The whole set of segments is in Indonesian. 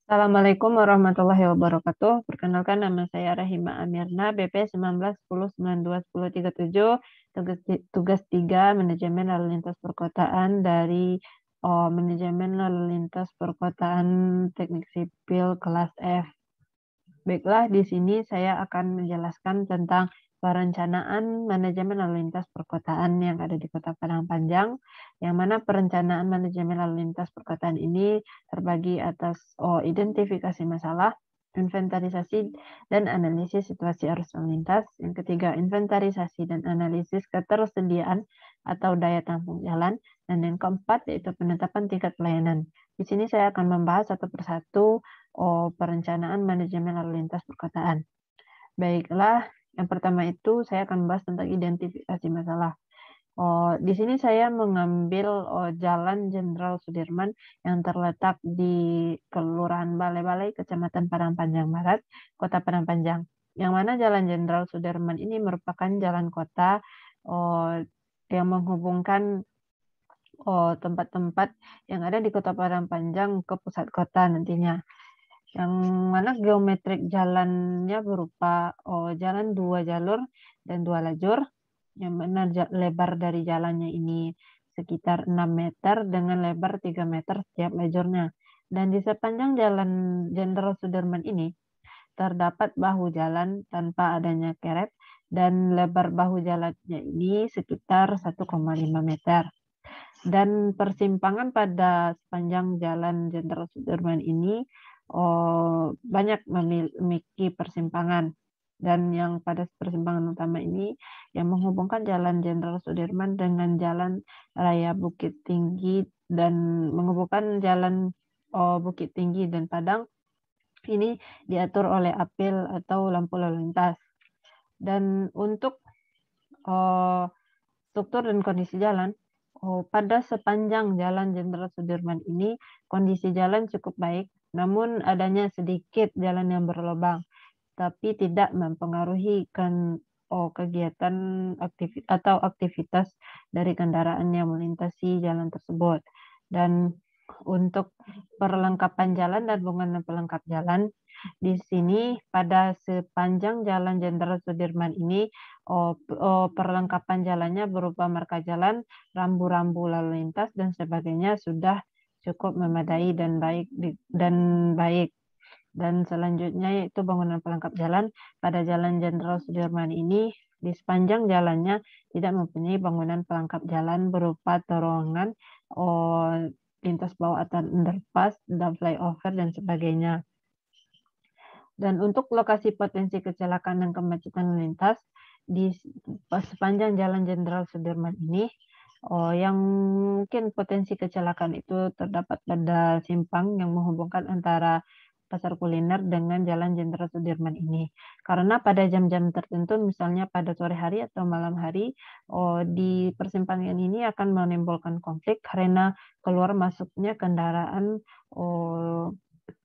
Assalamualaikum warahmatullahi wabarakatuh. Perkenalkan nama saya Rahima Amirna, BP 1910921037, tugas 3 Manajemen Lalu Lintas Perkotaan dari Manajemen Lalu Lintas Perkotaan Teknik Sipil kelas F. Baiklah, di sini saya akan menjelaskan tentang perencanaan manajemen lalu lintas perkotaan yang ada di Kota Padang Panjang, yang mana perencanaan manajemen lalu lintas perkotaan ini terbagi atas identifikasi masalah, inventarisasi dan analisis situasi arus lalu lintas. Yang ketiga, inventarisasi dan analisis ketersediaan atau daya tampung jalan. Dan yang keempat, yaitu penetapan tingkat pelayanan. Di sini saya akan membahas satu persatu perencanaan manajemen lalu lintas perkotaan. Baiklah, yang pertama itu saya akan membahas tentang identifikasi masalah. Di sini saya mengambil Jalan Jenderal Sudirman yang terletak di Kelurahan Balai-Balai, Kecamatan Padang Panjang Barat, Kota Padang Panjang. Yang mana Jalan Jenderal Sudirman ini merupakan jalan kota yang menghubungkan tempat-tempat yang ada di Kota Padang Panjang ke pusat kota nantinya. Yang mana geometrik jalannya berupa jalan 2 jalur dan 2 lajur, yang mana lebar dari jalannya ini sekitar 6 meter dengan lebar 3 meter setiap lajurnya. Dan di sepanjang jalan Jenderal Sudirman ini terdapat bahu jalan tanpa adanya keret, dan lebar bahu jalannya ini sekitar 1,5 meter. Dan persimpangan pada sepanjang jalan Jenderal Sudirman ini banyak memiliki persimpangan. Dan yang pada persimpangan utama ini yang menghubungkan Jalan Jenderal Sudirman dengan Jalan Raya Bukit Tinggi dan menghubungkan Jalan Bukit Tinggi dan Padang ini diatur oleh apil atau lampu lalu lintas. Dan untuk struktur dan kondisi jalan, pada sepanjang Jalan Jenderal Sudirman ini kondisi jalan cukup baik, namun adanya sedikit jalan yang berlubang, tapi tidak mempengaruhi kegiatan atau aktivitas dari kendaraan yang melintasi jalan tersebut. Dan untuk perlengkapan jalan dan bangunan pelengkap jalan, di sini pada sepanjang Jalan Jenderal Sudirman ini perlengkapan jalannya berupa marka jalan, rambu-rambu lalu lintas dan sebagainya sudah cukup memadai dan baik. Dan selanjutnya yaitu bangunan pelengkap jalan. Pada Jalan Jenderal Sudirman ini di sepanjang jalannya tidak mempunyai bangunan pelengkap jalan berupa terowongan, lintas bawah atau underpass, dan flyover dan sebagainya. Dan untuk lokasi potensi kecelakaan dan kemacetan lalu lintas di sepanjang Jalan Jenderal Sudirman ini, yang mungkin potensi kecelakaan itu terdapat pada simpang yang menghubungkan antara Pasar Kuliner dengan Jalan Jenderal Sudirman ini. Karena pada jam-jam tertentu, misalnya pada sore hari atau malam hari, di persimpangan ini akan menimbulkan konflik karena keluar masuknya kendaraan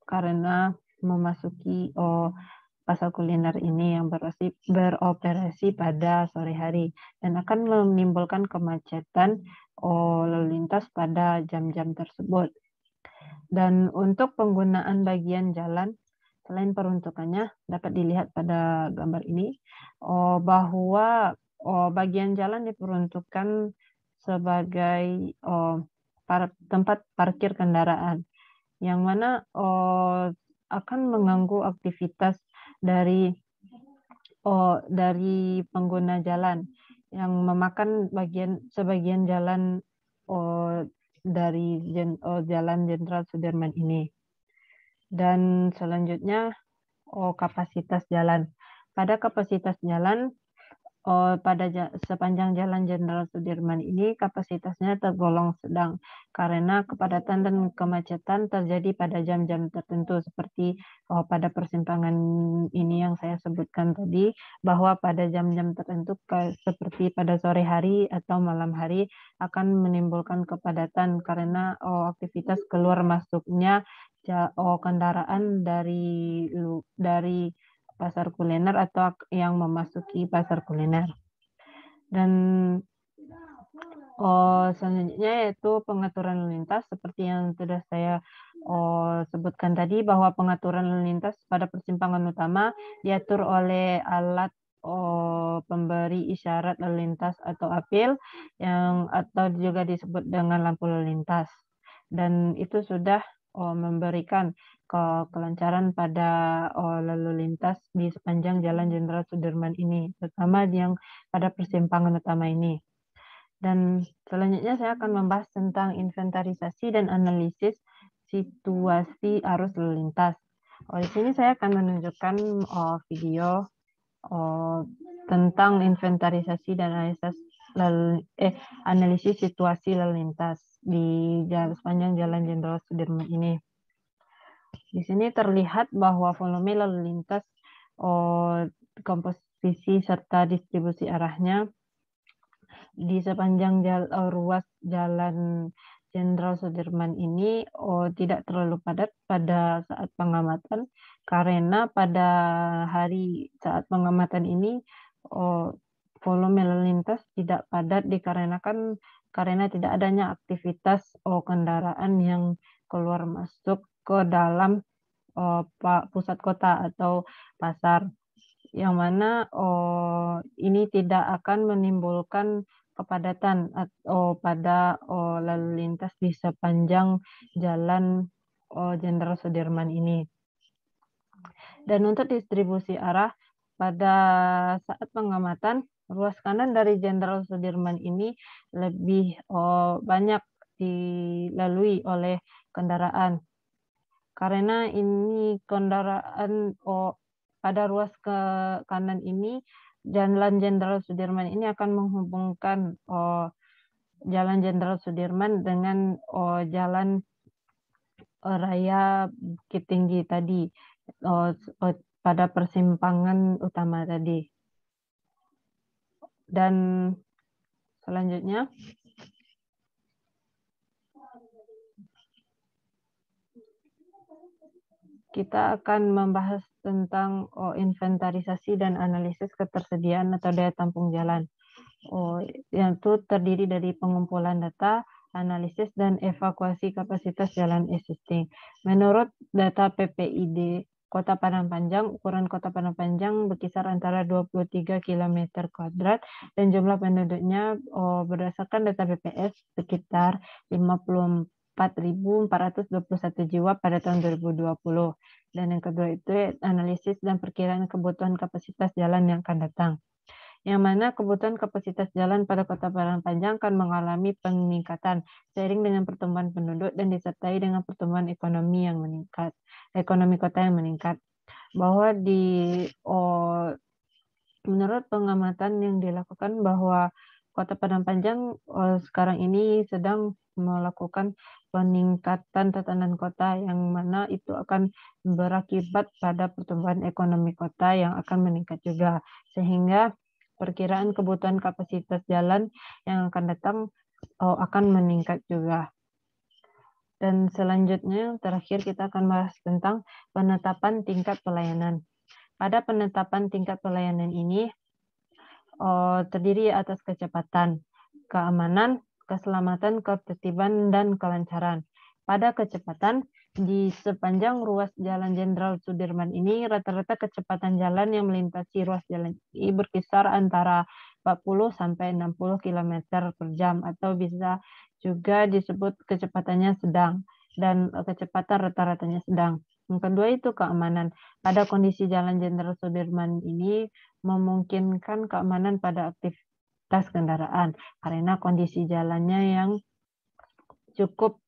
karena memasuki pasar kuliner ini yang beroperasi pada sore hari dan akan menimbulkan kemacetan lalu lintas pada jam-jam tersebut. Dan untuk penggunaan bagian jalan, selain peruntukannya dapat dilihat pada gambar ini bahwa bagian jalan diperuntukkan sebagai tempat parkir kendaraan, yang mana akan mengganggu aktivitas dari pengguna jalan yang memakan sebagian jalan dari Jalan Jenderal Sudirman ini. Dan selanjutnya kapasitas jalan. Pada kapasitas jalan, pada sepanjang Jalan Jenderal Sudirman ini kapasitasnya tergolong sedang karena kepadatan dan kemacetan terjadi pada jam-jam tertentu seperti pada persimpangan ini yang saya sebutkan tadi, bahwa pada jam-jam tertentu seperti pada sore hari atau malam hari akan menimbulkan kepadatan karena aktivitas keluar masuknya kendaraan dari pasar kuliner atau yang memasuki pasar kuliner. Dan selanjutnya yaitu pengaturan lalu lintas seperti yang sudah saya sebutkan tadi bahwa pengaturan lalu lintas pada persimpangan utama diatur oleh alat pemberi isyarat lalu lintas atau APIL atau juga disebut dengan lampu lalu lintas. Dan itu sudah memberikan kelancaran pada lalu lintas di sepanjang Jalan Jenderal Sudirman ini, terutama yang pada persimpangan utama ini. Dan selanjutnya saya akan membahas tentang inventarisasi dan analisis situasi arus lalu lintas. Di sini saya akan menunjukkan video tentang inventarisasi dan analisis situasi lalu lintas di sepanjang Jalan Jenderal Sudirman ini. Di sini terlihat bahwa volume lalu lintas, komposisi serta distribusi arahnya di sepanjang ruas Jalan Jenderal Sudirman ini tidak terlalu padat pada saat pengamatan, karena pada hari saat pengamatan ini volume lalu lintas tidak padat dikarenakan karena tidak adanya aktivitas kendaraan yang keluar masuk ke dalam pusat kota atau pasar, yang mana ini tidak akan menimbulkan kepadatan pada lalu lintas di sepanjang Jalan Jenderal Sudirman ini. Dan untuk distribusi arah, pada saat pengamatan, ruas kanan dari Jenderal Sudirman ini lebih banyak dilalui oleh kendaraan. Karena ini kendaraan pada ruas ke kanan ini, Jalan Jenderal Sudirman ini akan menghubungkan Jalan Jenderal Sudirman dengan Jalan Raya Bukit Tinggi tadi, pada persimpangan utama tadi. Dan selanjutnya kita akan membahas tentang inventarisasi dan analisis ketersediaan atau daya tampung jalan. Yang itu terdiri dari pengumpulan data, analisis, dan evakuasi kapasitas jalan existing. Menurut data PPID Kota Padang Panjang, ukuran Kota Padang Panjang berkisar antara 23 km², dan jumlah penduduknya berdasarkan data BPS sekitar 54.421 jiwa pada tahun 2020. Dan yang kedua itu analisis dan perkiraan kebutuhan kapasitas jalan yang akan datang, yang mana kebutuhan kapasitas jalan pada Kota Padang Panjang akan mengalami peningkatan seiring dengan pertumbuhan penduduk dan disertai dengan pertumbuhan ekonomi yang meningkat, ekonomi kota yang meningkat. Bahwa menurut pengamatan yang dilakukan bahwa Kota Padang Panjang sekarang ini sedang melakukan peningkatan tatanan kota, yang mana itu akan berakibat pada pertumbuhan ekonomi kota yang akan meningkat juga, sehingga perkiraan kebutuhan kapasitas jalan yang akan datang akan meningkat juga. Dan selanjutnya, terakhir kita akan bahas tentang penetapan tingkat pelayanan. Pada penetapan tingkat pelayanan ini terdiri atas kecepatan, keamanan, keselamatan, ketertiban, dan kelancaran. Pada kecepatan, di sepanjang ruas Jalan Jenderal Sudirman ini, rata-rata kecepatan jalan yang melintasi ruas jalan ini berkisar antara 40 sampai 60 km/jam, atau bisa juga disebut kecepatannya sedang, dan kecepatan rata-ratanya sedang. Yang kedua itu keamanan. Pada kondisi Jalan Jenderal Sudirman ini memungkinkan keamanan pada aktivitas kendaraan, karena kondisi jalannya yang cukup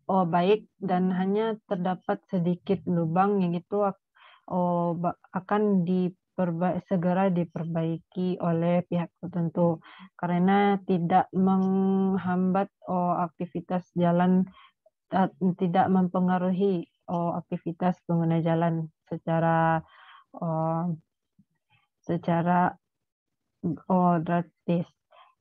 baik dan hanya terdapat sedikit lubang yang itu akan segera diperbaiki oleh pihak tertentu, karena tidak menghambat aktivitas jalan, tidak mempengaruhi aktivitas pengguna jalan secara drastis.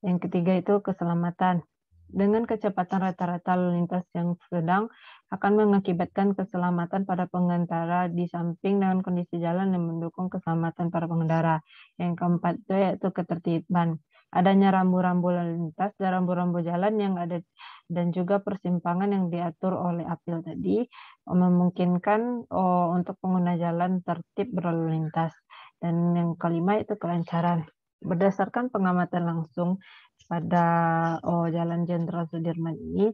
Yang ketiga itu keselamatan. Dengan kecepatan rata-rata lalu lintas yang sedang akan mengakibatkan keselamatan pada pengendara, di samping dengan kondisi jalan yang mendukung keselamatan para pengendara. Yang keempat itu yaitu ketertiban. adanya rambu-rambu lalu lintas dan rambu-rambu jalan yang ada dan juga persimpangan yang diatur oleh APIL tadi memungkinkan untuk pengguna jalan tertib berlalu lintas. Dan yang kelima itu kelancaran. Berdasarkan pengamatan langsung pada Jalan Jenderal Sudirman ini,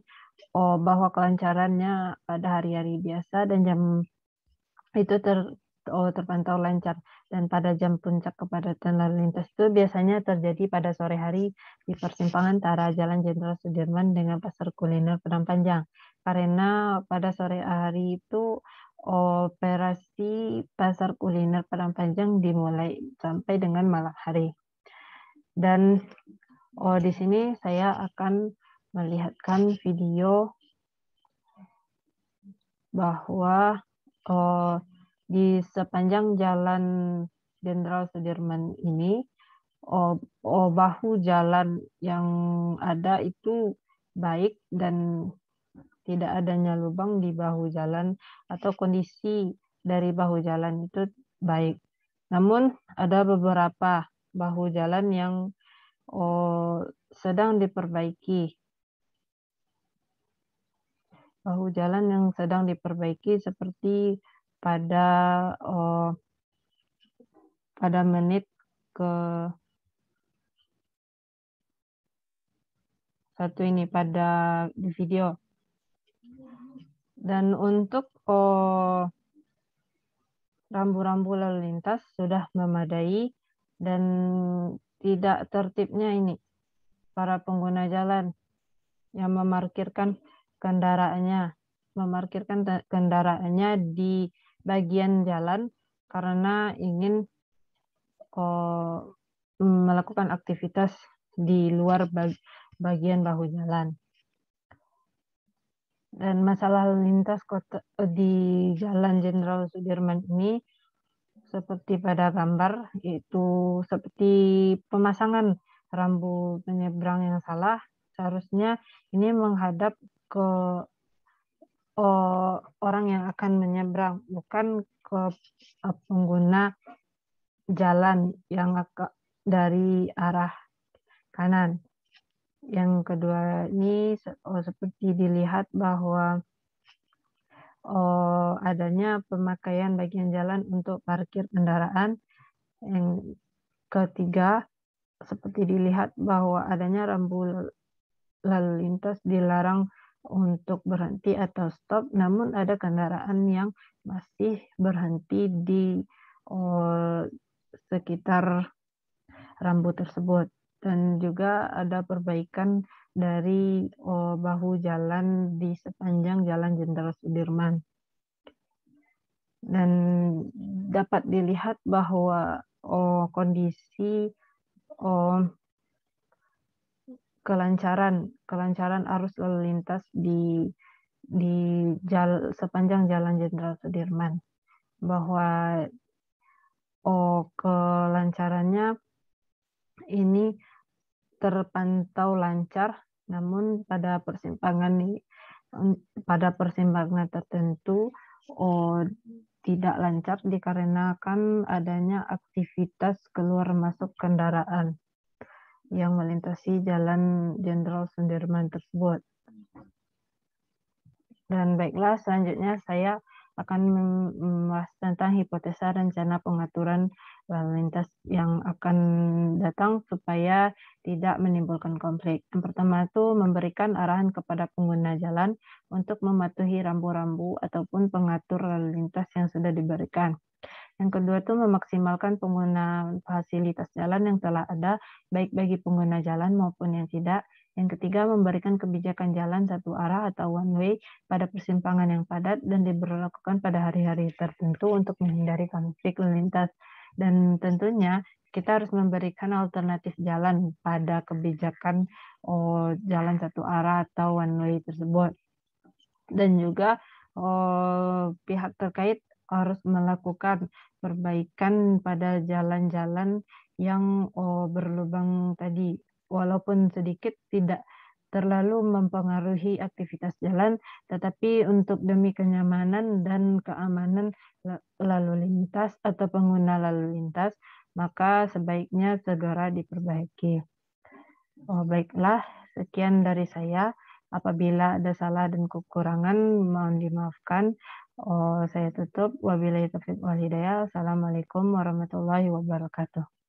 bahwa kelancarannya pada hari-hari biasa dan jam itu terpantau lancar, dan pada jam puncak kepadatan lalu lintas itu biasanya terjadi pada sore hari di persimpangan antara Jalan Jenderal Sudirman dengan Pasar Kuliner Padang Panjang, karena pada sore hari itu operasi Pasar Kuliner Padang Panjang dimulai sampai dengan malam hari. Dan di sini saya akan melihatkan video bahwa di sepanjang Jalan Jenderal Sudirman ini, bahu jalan yang ada itu baik dan tidak adanya lubang di bahu jalan atau kondisi dari bahu jalan itu baik. Namun ada beberapa bahu jalan yang sedang diperbaiki. Bahu jalan yang sedang diperbaiki seperti pada menit ke satu ini pada di video. Dan untuk rambu-rambu lalu lintas sudah memadai dan tidak tertibnya ini para pengguna jalan yang memarkirkan kendaraannya di bagian jalan karena ingin melakukan aktivitas di luar bagian bahu jalan. Dan masalah lalu lintas di Jalan Jenderal Sudirman ini seperti pada gambar, itu seperti pemasangan rambu penyeberang yang salah. Seharusnya ini menghadap ke orang yang akan menyeberang, bukan ke pengguna jalan yang dari arah kanan. Yang kedua ini seperti dilihat bahwa adanya pemakaian bagian jalan untuk parkir kendaraan. Yang ketiga seperti dilihat bahwa adanya rambu lalu lintas dilarang untuk berhenti atau stop, namun ada kendaraan yang masih berhenti di sekitar rambu tersebut. Dan juga ada perbaikan dari bahu jalan di sepanjang Jalan Jenderal Sudirman. Dan dapat dilihat bahwa kondisi kelancaran arus lalu lintas di sepanjang Jalan Jenderal Sudirman, bahwa kelancarannya ini terpantau lancar, namun pada persimpangan tertentu tidak lancar dikarenakan adanya aktivitas keluar masuk kendaraan yang melintasi Jalan Jenderal Sudirman tersebut. Dan baiklah, selanjutnya saya akan membahas tentang hipotesa rencana pengaturan lalu lintas yang akan datang supaya tidak menimbulkan konflik. Yang pertama itu memberikan arahan kepada pengguna jalan untuk mematuhi rambu-rambu ataupun pengatur lalu lintas yang sudah diberikan. Yang kedua itu memaksimalkan penggunaan fasilitas jalan yang telah ada, baik bagi pengguna jalan maupun yang tidak. Yang ketiga, memberikan kebijakan jalan satu arah atau one way pada persimpangan yang padat dan diberlakukan pada hari-hari tertentu untuk menghindari konflik lalu lintas. Dan tentunya kita harus memberikan alternatif jalan pada kebijakan jalan satu arah atau one way tersebut. Dan juga pihak terkait harus melakukan perbaikan pada jalan-jalan yang berlubang tadi, walaupun sedikit tidak terlalu mempengaruhi aktivitas jalan, tetapi untuk demi kenyamanan dan keamanan lalu lintas atau pengguna lalu lintas, maka sebaiknya segera diperbaiki. Oh, baiklah, sekian dari saya. Apabila ada salah dan kekurangan, mohon dimaafkan. Oh, saya tutup. Wabillahi taufiq wal hidayah. Assalamualaikum warahmatullahi wabarakatuh.